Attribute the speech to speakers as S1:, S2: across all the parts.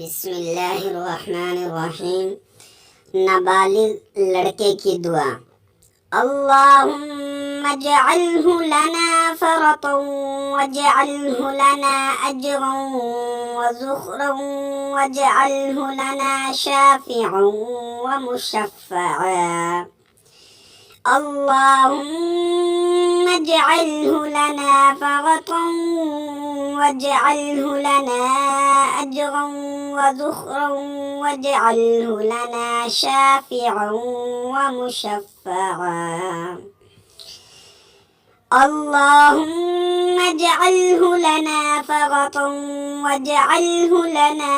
S1: बिस्मिल्लाहिर्रहमानिर्रहीम। नाबालिग लड़के की दुआ। अल्लाहुम्मा जअल्हु लना फरतन वजअल्हु लना अजरन व ज़ुखरन वजअल्हु लना शाफ़िअन व मुशफ़्फ़अ। अल्लाहुम्मा जअल्हु लना फरतन वजअल्हु लना अजरन व ज़ुखरन वजअल्हु लना शाफ़िअन व मुशफ़्फ़अ। अल्लाहुम्मा जअल्हु लना फरतन वजअल्हु लना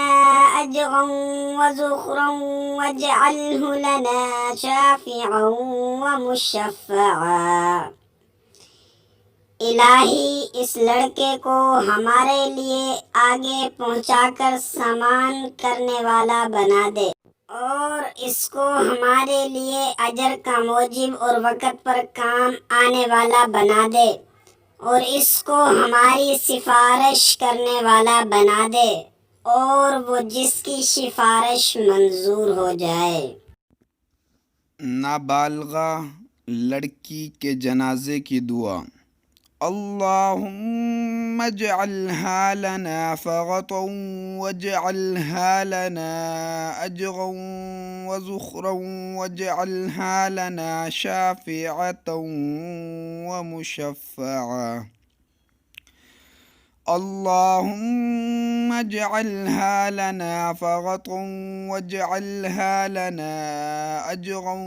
S1: अजरन व ज़ुखरन वजअल्हु लना शाफ़िअन व मुशफ़्फ़अ। इलाही इस लड़के को हमारे लिए आगे पहुंचाकर सामान करने वाला बना दे और इसको हमारे लिए अजर का मौजिब और वक़्त पर काम आने वाला बना दे और इसको हमारी सिफारिश करने वाला बना दे और वो जिसकी सिफारिश मंजूर हो जाए।
S2: नाबालिगा लड़की के जनाजे की दुआ। अल्लाहुम्मा जअल्हा लना फरतन वजअल्हा लना अजरन व ज़ुखरन वजअल्हा लना शाफ़िअतन व मुशफ़्फ़अ। अल्लाहुम्मा जअल्हा लना फरतन वजअल्हा लना अजरन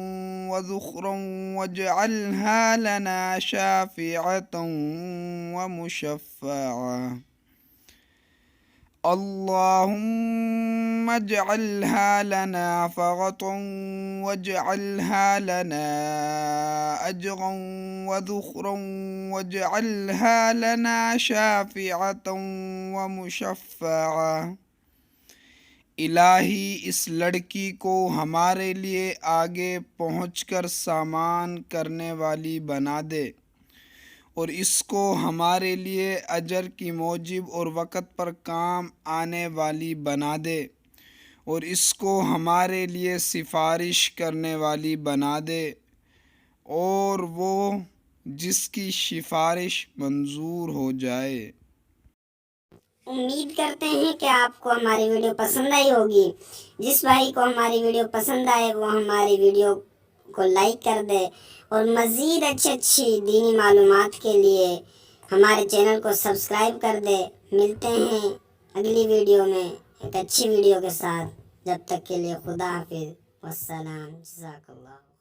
S2: व ज़ुखरन वजअल्हा लना शाफ़िअतन व मुशफ़्फ़अ। अल्लाहुम्मा जअल्हा लना फरतन वजअल्हा लना अजरन व ज़ुखरन वजअल्हा लना शाफ़िअतन व मुशफ़्फ़अ। इलाही इस लड़की को हमारे लिए आगे पहुंचकर सामान करने वाली बना दे और इसको हमारे लिए अजर की मौजिब और वक़्त पर काम आने वाली बना दे और इसको हमारे लिए सिफारिश करने वाली बना दे और वो जिसकी सिफारिश मंजूर हो जाए।
S1: उम्मीद करते हैं कि आपको हमारी वीडियो पसंद आई होगी। जिस भाई को हमारी वीडियो पसंद आए वो हमारी वीडियो को लाइक कर दे और मज़ीद अच्छी दीनी मालूमात के लिए हमारे चैनल को सब्सक्राइब कर दे। मिलते हैं अगली वीडियो में एक अच्छी वीडियो के साथ। जब तक के लिए खुदा हाफिज़। वस्सलाम। जज़ाकल्लाह।